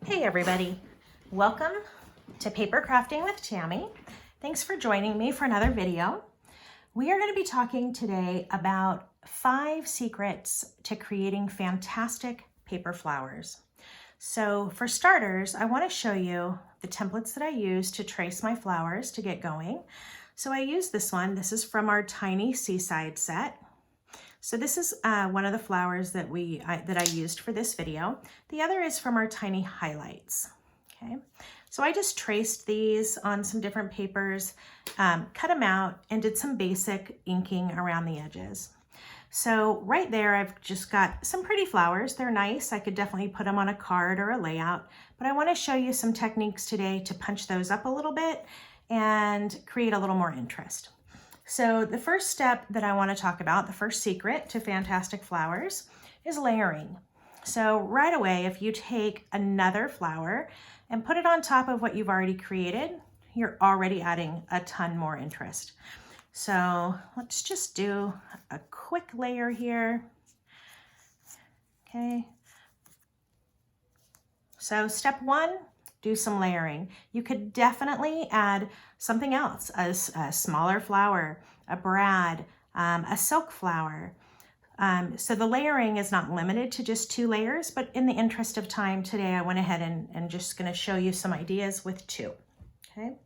Hey everybody, welcome to Paper Crafting with Tammy. Thanks for joining me for another video. We are going to be talking today about 5 secrets to creating fantastic paper flowers. So for starters, I want to show you the templates that I use to trace my flowers to get going. So I use this one. This is from our Tiny Seaside set. So this is one of the flowers that I used for this video. The other is from our Tiny Highlights. Okay, so I just traced these on some different papers, cut them out, and did some basic inking around the edges. So right there, I've just got some pretty flowers. They're nice. I could definitely put them on a card or a layout, but I want to show you some techniques today to punch those up a little bit and create a little more interest. So the first step that I want to talk about, the first secret to fantastic flowers, is layering. So right away, if you take another flower and put it on top of what you've already created, you're already adding a ton more interest. So let's just do a quick layer here. Okay. So step 1, do some layering. You could definitely add something else, a smaller flower, a brad, a silk flower. So the layering is not limited to just 2 layers, but in the interest of time today, I went ahead and just gonna show you some ideas with 2, okay?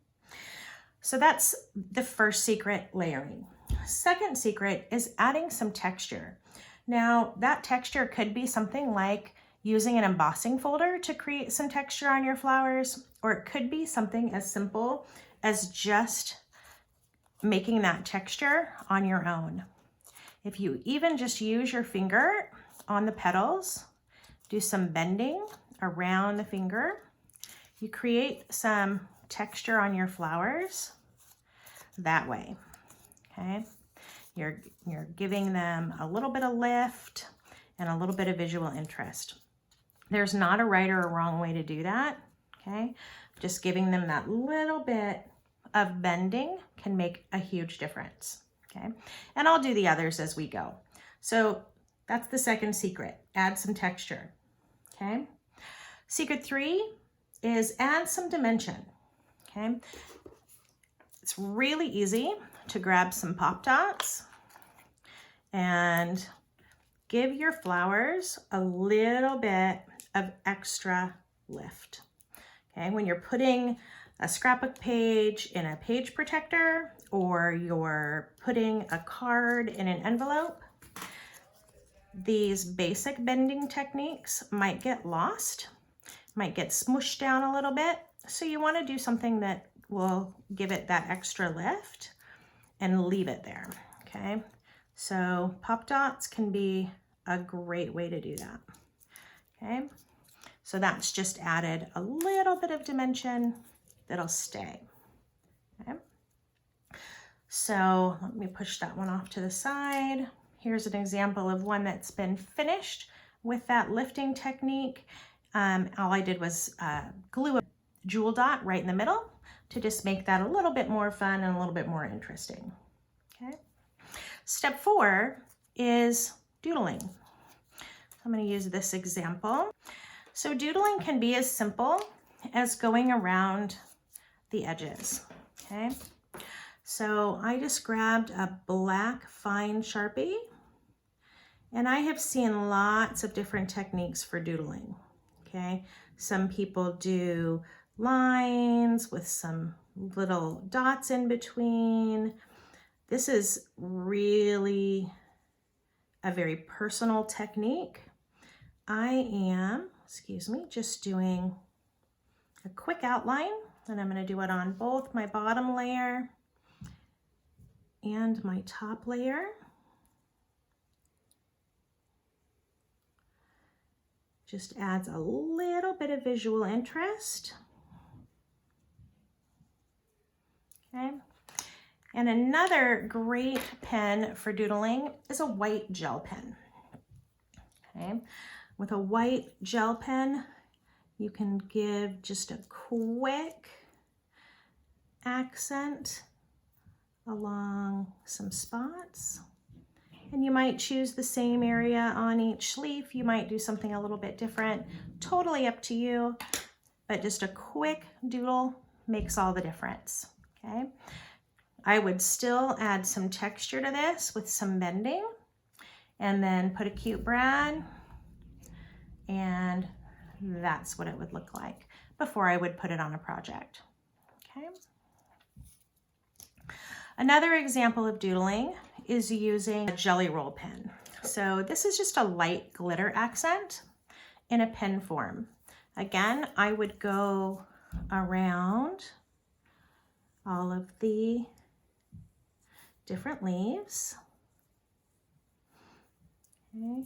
So that's the first secret, layering. Second secret is adding some texture. Now that texture could be something like using an embossing folder to create some texture on your flowers, or it could be something as simple as just making that texture on your own. If you even just use your finger on the petals, do some bending around the finger, you create some texture on your flowers that way, okay? You're giving them a little bit of lift and a little bit of visual interest. There's not a right or a wrong way to do that, okay? Just giving them that little bit of bending can make a huge difference, okay? And I'll do the others as we go. So that's the second secret, add some texture, okay? Secret 3 is add some dimension, okay? It's really easy to grab some pop dots and give your flowers a little bit of extra lift. Okay, when you're putting a scrapbook page in a page protector, or you're putting a card in an envelope, these basic bending techniques might get lost, might get smooshed down a little bit. So you want to do something that will give it that extra lift and leave it there, okay? So pop dots can be a great way to do that, okay? So that's just added a little bit of dimension that'll stay, okay? So let me push that one off to the side. Here's an example of one that's been finished with that lifting technique. All I did was glue a jewel dot right in the middle to just make that a little bit more fun and a little bit more interesting, okay? Step 4 is doodling. I'm going to use this example. So doodling can be as simple as going around the edges, okay? So I just grabbed a black fine Sharpie, and I have seen lots of different techniques for doodling, okay? Some people do lines with some little dots in between. This is really a very personal technique. I am, just doing a quick outline, and I'm going to do it on both my bottom layer and my top layer. Just adds a little bit of visual interest. Okay. And another great pen for doodling is a white gel pen. Okay. With a white gel pen, you can give just a quick accent along some spots. And you might choose the same area on each leaf. You might do something a little bit different. Totally up to you. but just a quick doodle makes all the difference, okay? I would still add some texture to this with some bending, and then put a cute brad, and that's what it would look like before I would put it on a project, okay? Another example of doodling is using a jelly roll pen. So this is just a light glitter accent in a pen form. Again, I would go around all of the different leaves. Okay.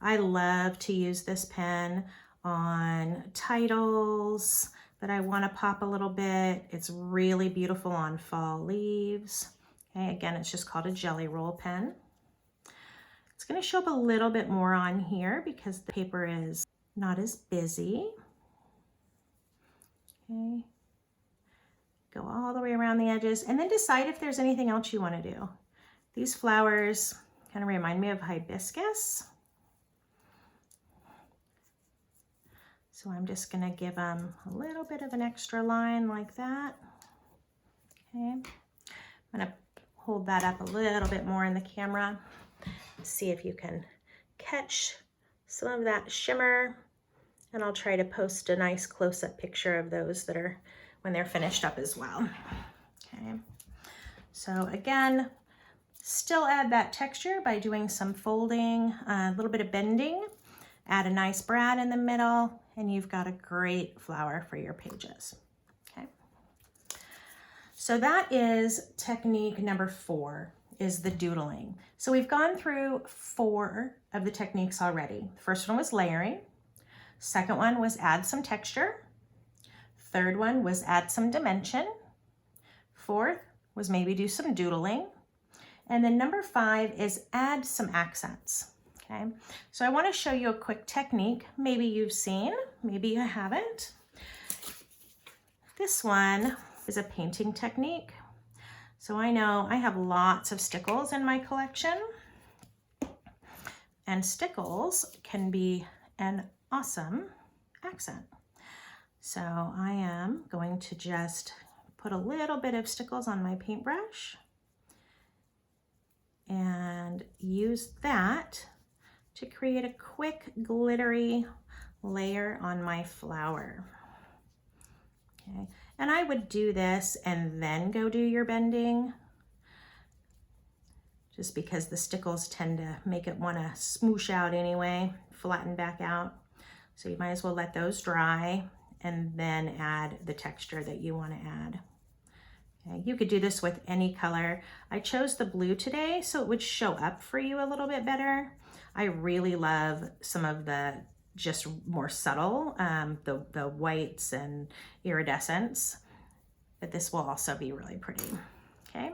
I love to use this pen on titles that I want to pop a little bit. It's really beautiful on fall leaves. Okay, again, it's just called a jelly roll pen. It's going to show up a little bit more on here because the paper is not as busy. Okay, go all the way around the edges and then decide if there's anything else you want to do. These flowers kind of remind me of hibiscus. So I'm just going to give them a little bit of an extra line like that. Okay, I'm going to hold that up a little bit more in the camera. See if you can catch some of that shimmer, and I'll try to post a nice close-up picture of those that are when they're finished up as well. Okay, so again, still add that texture by doing some folding, a little bit of bending, add a nice brad in the middle, and you've got a great flower for your pages. Okay, so that is technique number 4, is the doodling. So we've gone through 4 of the techniques already. The first one was layering. Second one was add some texture. Third one was add some dimension. Fourth was maybe do some doodling. And then number 5 is add some accents. Okay, so I want to show you a quick technique. Maybe you've seen, maybe you haven't. This one is a painting technique. So I know I have lots of Stickles in my collection, and Stickles can be an awesome accent. So I am going to just put a little bit of Stickles on my paintbrush and use that to create a quick glittery layer on my flower. Okay, and I would do this and then go do your bending, just because the Stickles tend to make it want to smoosh out anyway, flatten back out. So you might as well let those dry and then add the texture that you want to add. Okay, you could do this with any color. I chose the blue today so it would show up for you a little bit better. I really love some of the just more subtle, the whites and iridescents, but this will also be really pretty. Okay,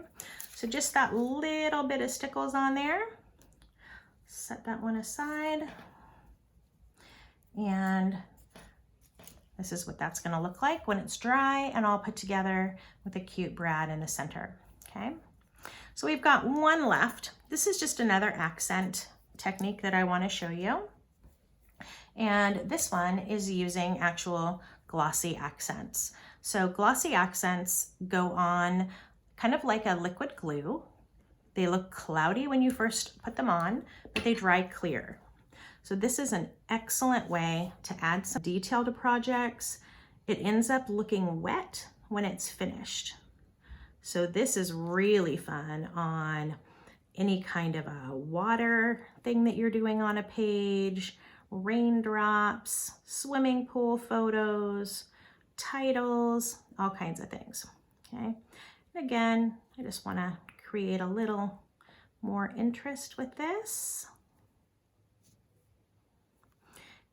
so just that little bit of Stickles on there. Set that one aside. And this is what that's going to look like when it's dry and all put together with a cute brad in the center. Okay, so we've got one left. This is just another accent technique that I want to show you. And this one is using actual glossy accents. So glossy accents go on kind of like a liquid glue. They look cloudy when you first put them on, but they dry clear. So this is an excellent way to add some detail to projects. It ends up looking wet when it's finished. So this is really fun on any kind of a water thing that you're doing on a page, raindrops, swimming pool photos, titles, all kinds of things. Okay, and again, I just want to create a little more interest with this.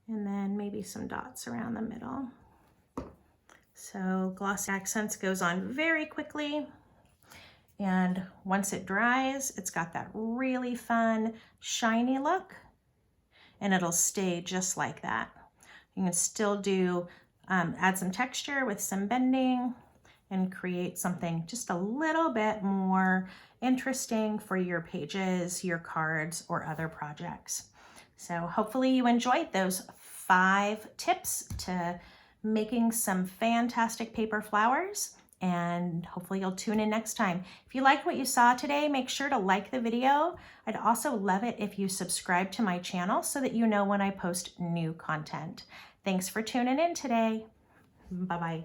And then maybe some dots around the middle. So Glossy Accents goes on very quickly. And once it dries, it's got that really fun, shiny look. And it'll stay just like that. You can still do, add some texture with some bending and create something just a little bit more interesting for your pages, your cards, or other projects. So hopefully you enjoyed those 5 tips to making some fantastic paper flowers, and hopefully you'll tune in next time. If you liked what you saw today, make sure to like the video. I'd also love it if you subscribe to my channel so that you know when I post new content. Thanks for tuning in today. Bye-bye.